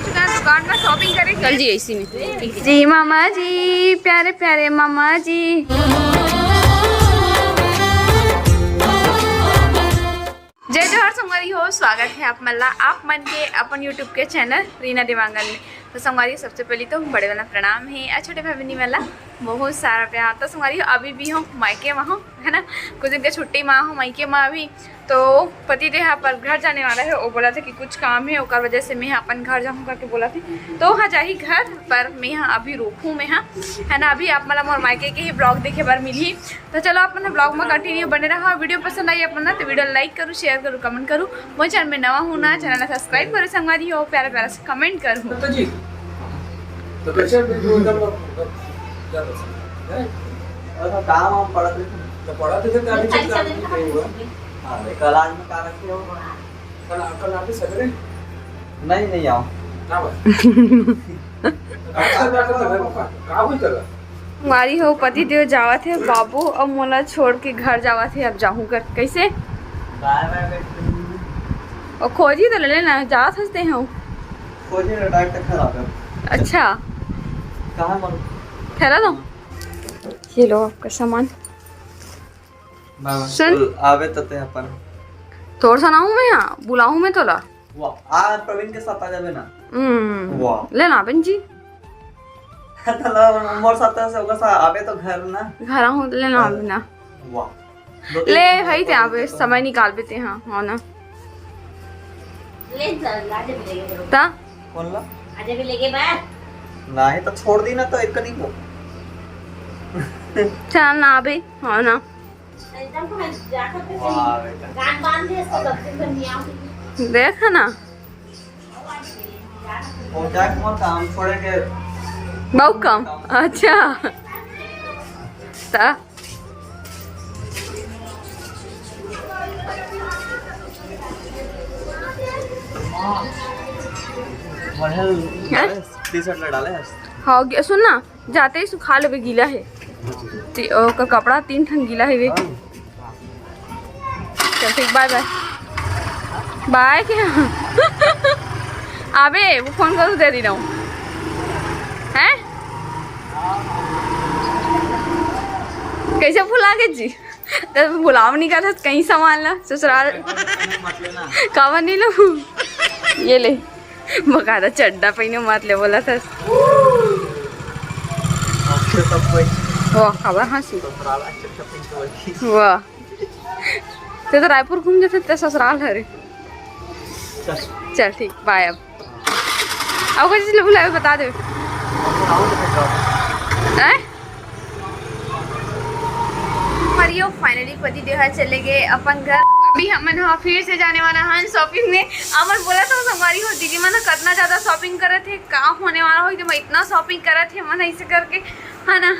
पहुंच चुके हैं दुकान में शॉपिंग करें। चल जी इसी में जी मामा जी, प्यारे प्यारे मामा जी। जय जोहर संगवारी हो, स्वागत है आप मल्ला आप मन के अपन यूट्यूब के चैनल रीना देवांगन में। तो संगवारी सबसे पहले तो बड़े वाला प्रणाम है, छोटे भाई बहनी वाला बहुत सारा प्यार। तो संगवारी अभी भी हूँ मायके में हूँ, है ना, कुछ दिन के छुट्टी में हूँ मायके में अभी। तो पति देहा पर घर जाने वाला है, वो बोला था कि कुछ काम है और वजह से मैं अपन घर जाऊँ करके बोला थी। तो हाँ जा ही घर पर मैं यहाँ अभी रोकूँ मैं हाँ, है ना। अभी आप मतलब मोर मायके के ही ब्लॉग देखे बार मिली। तो चलो अपना ब्लॉग में कंटिन्यू बने रहा। वीडियो पसंद आई अपना तो वीडियो लाइक करूँ, शेयर करूँ, कमेंट करूँ। वो चैनल में नवा हूँ ना, चैनल सब्सक्राइब करो संगवारी हो, प्यारा प्यारा से कमेंट करूँ। कल आज में क्या रखे हो? कल आप सवेरे नहीं आओ हमारी हो पति देव जावा थे बाबू, अब मोला छोड़ के घर जावा थे। अब जाऊँ कर कैसे और खोजी तो ले लेना जा सकते हैं। खोजी अच्छा कहाँ मन ठहरा दो, ये लो आपका सामान। सुन आवे तते अपन थोड़ा सा ना हूँ मैं यहाँ बुलाऊँ मैं तोला। वाह प्रवीण के साथ आ जावे ना। वाह लेना बहन जी मोर साथ से होगा सा आवे तो घर ना घर हूँ लेना ना। वाह ले हई थे आवे समय निकाल बेते हाँ हो ना ता कौन ला आजे भी लेके बाहर नहीं तो छोड़ दी ना तो एक नहीं को चल ना आवे हो ना। एकदम को जाकर पे गान बांध दे इसको सबसे बनिया देख ना वो जाके मोर काम छोड़े के बहुत कम। अच्छा ता टी-शर्ट ले डाले है। हाँ सुन ना जाते ही सुखा ले गीला है का कपड़ा 3 ठन गीला है वे। चल ठीक बाय बाय बाय क्या आबे वो फोन करूँ दे दी रहा हूँ हैं कैसे भुला के जी तो बुलाव नहीं कर कहीं सामान ला ससुराल कावा नहीं लो ये ले बकायदा चड्डा पहने मत ले बोला था वाह खबर हंसी वाह तो रायपुर घूम जाते ते ससुराल हरे। चल ठीक बाय। अब कुछ चीज भुला बता दे मरियो। फाइनली पति देहा चले गए अपन घर। अभी हम हाँ फिर से जाने वाला है शॉपिंग में। अमर बोला था हमारी हो दीदी मन कितना ज्यादा शॉपिंग करे थे, काम होने वाला हो तो मैं इतना शॉपिंग करे थे मन ऐसे करके है ना।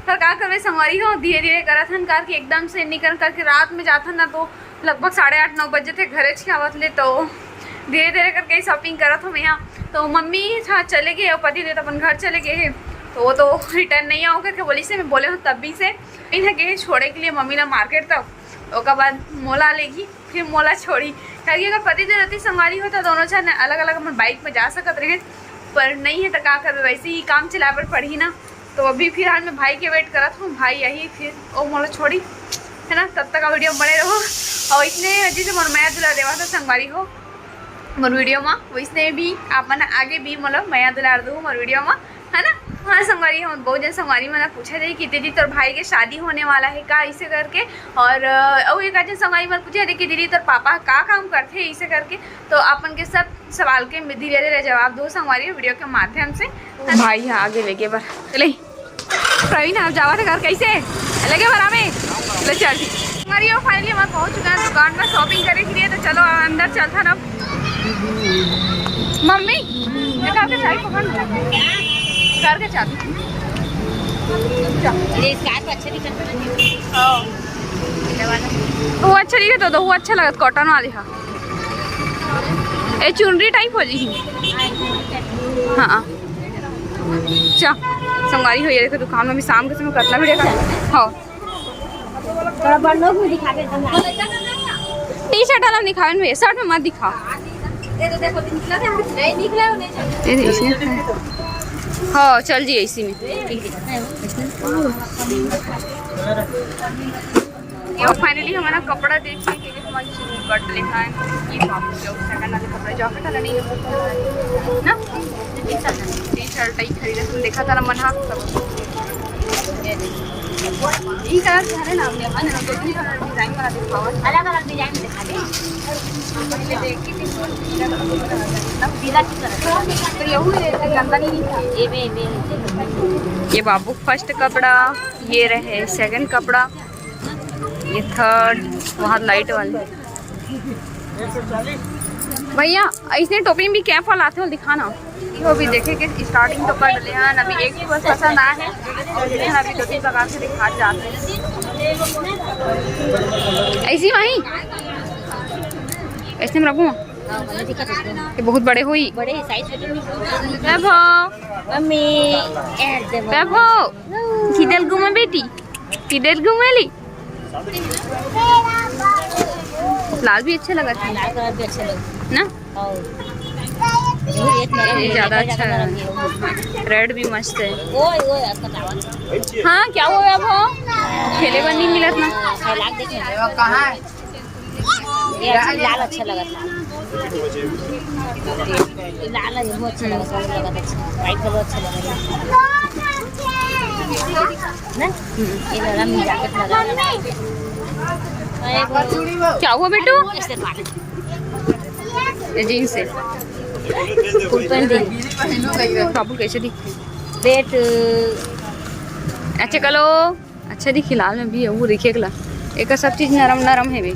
पर का करे संगवारी हो धीरे धीरे करत हन करके एकदम से निकल करके रात में जाता ना तो लगभग 8:30-9 बजे थे घरे आवत ले। तो धीरे धीरे करके शॉपिंग करत हूँ मैं यहाँ। तो मम्मी था चले गए और पति देव अपन घर चले गए हैं। तो वो तो रिटर्न नहीं आओ करके बोली से मैं बोले हूँ तभी से इन्हें गए छोड़े के लिए मम्मी ना मार्केट तक। उसके बाद मोला लेगी फिर मोला छोड़ी क्योंकि अगर पति देव रहती संगवारी होता दोनों जन अलग अलग अपन बाइक में जा सकते रहे, पर नहीं है तो क्या कर वैसे ही काम चला पर पड़ी ना। तो अभी फिलहाल मैं भाई के वेट करत हूँ, भाई यही फिर वो मोला छोड़ी है ना। तब तक का वीडियो बने रहो और इसने जैसे मोर माया दुला देवा था संगवारी हो मोर वीडियो में वैसने भी आप मन आगे भी मतलब माया दुलार दूँ मोर वीडियो में है ना। हाँ संगवारी हम बहुत जन संगवारी मैंने पूछा था कि दीदी तोर भाई के शादी होने वाला है का ऐसे करके। और एक आज संगवारी मैंने पूछा था कि दीदी तोर पापा का काम करते हैं ऐसे करके। तो अपन के सब सवाल के धीरे धीरे जवाब दो संगवारी वीडियो के माध्यम से। भाई यहाँ आगे लेके बार चले प्रवीण आप जावा थे घर कैसे लगे बार हमें ले चल ठीक। संगवारी फाइनली हम पहुँच चुके हैं दुकान में शॉपिंग करने के लिए। तो चलो अंदर चलता ना। मम्मी के चाय पकड़ घर के चाबी वो अच्छा नहीं रहता तो वो अच्छा लगता कॉटन वाली। हाँ ये चुनरी टाइप हो जी। हाँ चा संगवारी हो ये देखो दुकान में भी शाम के समय कितना वीडियो का। हाँ टी शर्ट वाला दिखावे में शर्ट में मत दिखा नहीं निकला नहीं हाँ चल जी इसी में ये फाइनली हमारा कपड़ा देखने के लिए हमारी कट लिखा है ये सेकंड वाले कपड़े जैकेट वाला नहीं है ना टी शर्ट ही खरीदा तुम देखा था ना मना ये कलर क्या है ना हमने मन दो तीन कलर डिजाइन वाला दिखा हुआ अलग अलग डिजाइन दिखा दे पहले देख के पीला की तरह तो यही गंदा नहीं दिखा ये बाबू फर्स्ट कपड़ा ये रहे सेकंड कपड़ा ये थर्ड वहाँ लाइट वाले भैया ऐसे टोपी भी कैप वाला आते हो दिखाना वो भी देखे कि स्टार्टिंग तो कर डले हैं अभी एक भी बस पसंद आया है अभी दो तीन प्रकार से दिखा जाते हैं ऐसी वहीं ऐसे में रखूँ ये बहुत बड़े हुई बड़े साइज वैभव मम्मी वैभव किधर घूमे बेटी किधर घूमेली लाल भी अच्छा लगा था लाल कलर भी अच्छे लगे ना और ये ज्यादा अच्छा है रेड भी मस्त है ओए ओए अच्छा चावल हाँ क्या हुआ अब खेले बन नहीं मिलत ना लाल देख कहाँ है ये लाल अच्छा लगा था लाल ये बहुत अच्छा लगा था वाइट कलर अच्छा लगा ना ये रंग जैकेट लगा क्या हुआ बेटू ऐसे पानी ये जीन्स है फुल पैंट दे बाबू कैसे दिखते पेट अच्छा कलो अच्छा दिखी लाल में भी है वो दिखे गला एक सब चीज नरम नरम है भी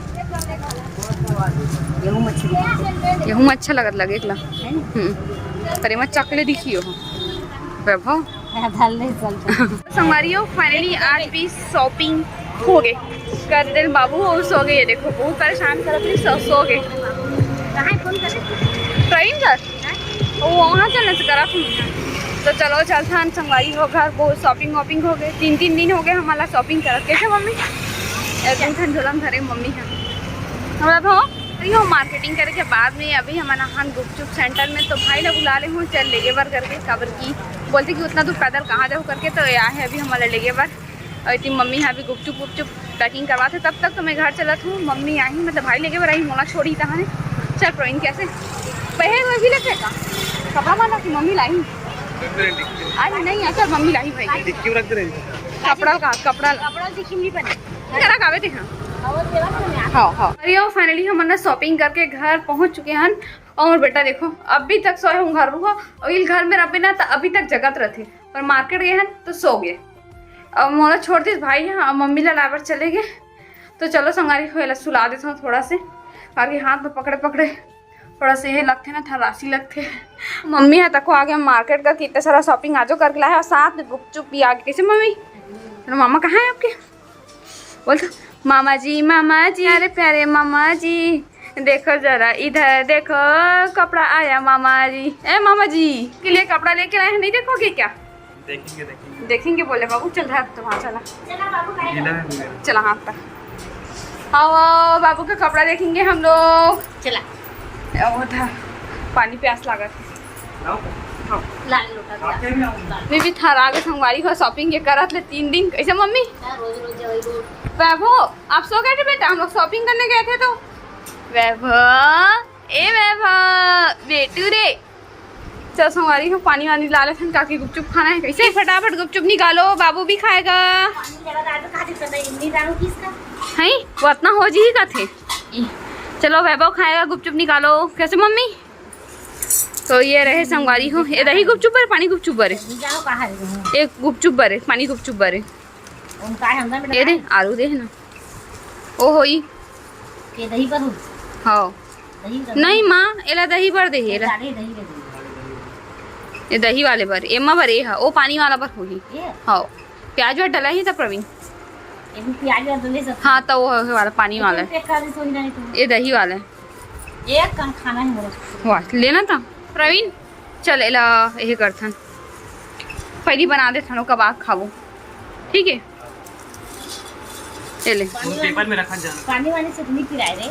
गेहूं मछली गेहूं में अच्छा लगत लगे गला पर मैं चकले दिखी हो वैभव दाल नहीं चलता संगवारियों फाइनली आज भी शॉपिंग हो गए कर दिन बाबू हो सो गए देखो बहुत परेशान कर रही सो गए कहाँ फोन करे प्रवीण सर वो वहाँ चलने से करा तो चलो चलता हम संगवारी हो घर बहुत शॉपिंग वॉपिंग हो गए 3 दिन हो गए हमारा शॉपिंग करा कैसे मम्मी एक दिन खन झोलम धरे मम्मी हैं हमारा भाव हो मार्केटिंग करे के बाद में अभी हमारा हान गुपचुप सेंटर में तो भाई लोग बुला ले हूँ चल लेगे बार करके खबर की बोलते कि उतना दूर पैदल कहाँ जाओ करके तो आया है अभी हमारा लेगे बार और इतनी मम्मी यहाँ भी गुपचुप गुपचुप पैकिंग करवाते तब तक तो मैं घर चला हूँ मम्मी आई मतलब भाई लेके बार आई मोला छोड़ी था ने चल प्रवीण कैसे पहले हुए भी लेते का कपड़ा वाला की मम्मी लाई आज नहीं अच्छा मम्मी लाई भाई कपड़ा का कपड़ा दिखी बने करा कावे थे हाँ हाँ हाँ फाइनली हम शॉपिंग करके घर पहुंच चुके हैं और बेटा देखो अभी तक सोए हूँ घर रुको और ये घर में रबे ना तो अभी तक जगत रहे पर मार्केट गए हैं तो सो गए अब मोला छोड़ दी भाई हाँ मम्मी ला लाबर चले गए तो चलो संगारी को सुला देता हूँ थोड़ा से बाकी हाथ में पकड़े पकड़े थोड़ा से ये लगते ना था राशि लगते मम्मी है तक आगे हम मार्केट का कितना सारा शॉपिंग आजो करके लाए और साथ में गुपचुप भी आगे कैसे मम्मी तो मामा कहाँ है आपके बोलते मामा जी अरे प्यारे मामा जी देखो जरा इधर देखो कपड़ा आया मामा जी ए मामा जी के लिए कपड़ा लेके आए हैं नहीं देखोगे क्या देखेंगे बोले बाबू चल रहा है तो वहाँ चला हाँ तक आओ बाबू का कपड़ा देखेंगे हम लोग चला वो था पानी प्यास लगा लाल लोटा मैं भी था आगे संगवारी को शॉपिंग ये करत ले 3 दिन कैसे मम्मी रोज वैभव आप सो गए थे बेटा हम लोग शॉपिंग करने गए थे तो वैभव ए वैभव बेटू रे चल संगवारी को पानी वानी ला ले थे काकी गुपचुप खाना है कैसे फटाफट गुपचुप निकालो बाबू भी खाएगा है वो इतना हो जी का थे चलो वैभव खाएगा गुपचुप निकालो कैसे मम्मी तो ये रहे संगवारी हो ये दही गुपचुप पर पानी गुपचुप बरे एक गुपचुप बरे पानी गुपचुप बरे ये दे आलू दे ना ओ होई के दही पर हो हाँ नहीं माँ एला दही पर दे एला ये दही वाले पर एमा पर ये ओ पानी वाला पर होगी हाँ प्याज वाला डला ही था प्रवीण हाँ तो वो वाला पानी वाला ये दही वाला है एक कम खाना है वाह लेना था प्रवीण चल एला यही करथन पहली बना दे थनो कबाब खाबो ठीक है ले पेपर में रखा जाना पानी वानी से नहीं पिलाए रे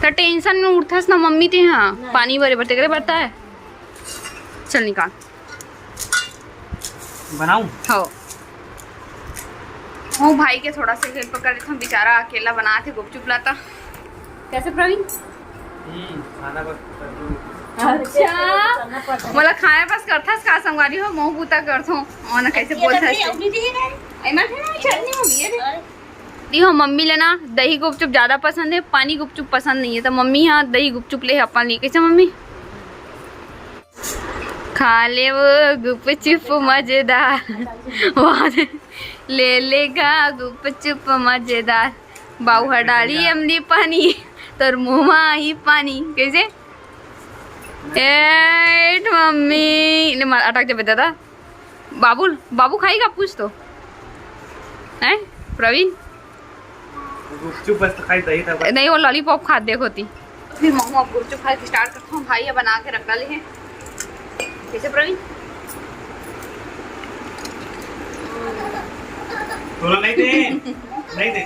तो टेंशन में उठस ना मम्मी ते हाँ पानी भरे भरते करे बढ़ता है। चल निकाल बनाऊं? हो वो भाई के थोड़ा सा हेल्प कर देता हूँ, बेचारा अकेला बना थे गुपचुप लाता। कैसे प्रवीण? खाना बस अच्छा बोला खाए बस करथस का संगवारी हो मोह पूता करथो और ना कैसे बोलथस चटनी मम्मी है दी हो मम्मी लेना दही गुपचुप ज्यादा पसंद है, पानी गुपचुप पसंद नहीं है, तो मम्मी यहाँ दही गुपचुप ले अपन लिए। कैसे मम्मी? खा ले वो गुपचुप मजेदार वहाँ ले लेगा गुपचुप मजेदार बाऊ हडाली अमली पानी तर मुँह ही पानी। कैसे? एट मम्मी ले मार अटक जाए दादा। बाबू बाबू खाएगा पूछ तो है प्रवीण? गुपचुप बस खाई दही था नहीं वो लॉलीपॉप खा देख होती। फिर मम्मा अब गुपचुप खा के स्टार्ट करता हूँ भाई, बना के रख डाले हैं। कैसे प्रवीण? थोड़ा नहीं दे नहीं दे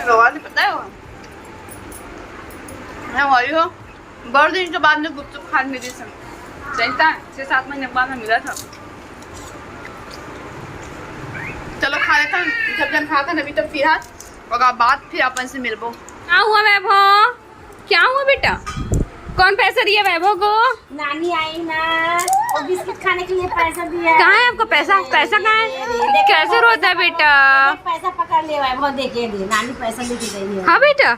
आवाज पता है वो मैं वाली हो बहुत दिन के बाद में गुपचुप खाने मिली सब जानता है 6-7 महीने बाद में मिला था। चलो खा लेता जब जन खा कर अभी तो फिर और बाद फिर अपन से मिलबो। क्या हुआ वैभव? क्या हुआ बेटा? कौन पैसा दिया वैभव को? नानी आई ना और बिस्किट खाने के लिए पैसा दिया। कहाँ है आपका पैसा? पैसा कहाँ है? कैसे रोता है बेटा? पैसा पकड़ ले वैभव देके दे, नानी पैसा लेके गई है। हाँ बेटा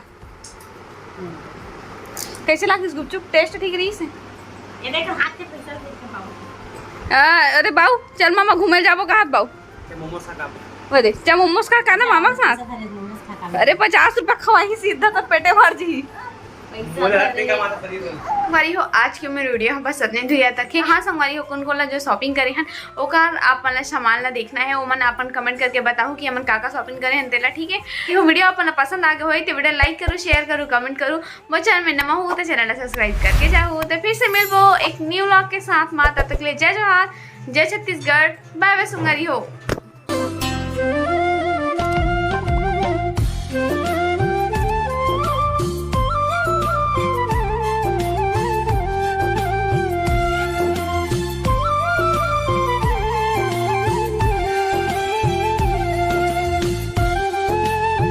कैसे लगा गुपचुप? टेस्ट ठीक रही से? ये देखो हाथ से पैसा देके बाबू। अरे बाऊ चल मामा घूमे जाबो कहाँ बाऊ? मोमोस खा वो देख चल मोमोस का ना मामा के साथ। अरे 50 रुपया खवाई सीधा तो पेटे भर जी। संगवारी हो आज के मेरे वीडियो हम बस इतने धुरिया तक है। हाँ संगवारी हो कौन कौन जो शॉपिंग करे हैं ओकर आप मन सामान ला देखना है, वो मन अपन कमेंट करके बताओ कि हमन का शॉपिंग करे हैं तेला। ठीक है ये वीडियो अपन पसंद आ गया हो तो वीडियो लाइक करो, शेयर करो, कमेंट करो। वो चैनल में नवा हो तो चैनल सब्सक्राइब करके जाओ। तो फिर से मिलबो एक न्यू व्लॉग के साथ। माँ तब तक ले जय जोहार, जय छत्तीसगढ़, बाय बाय संगवारी हो।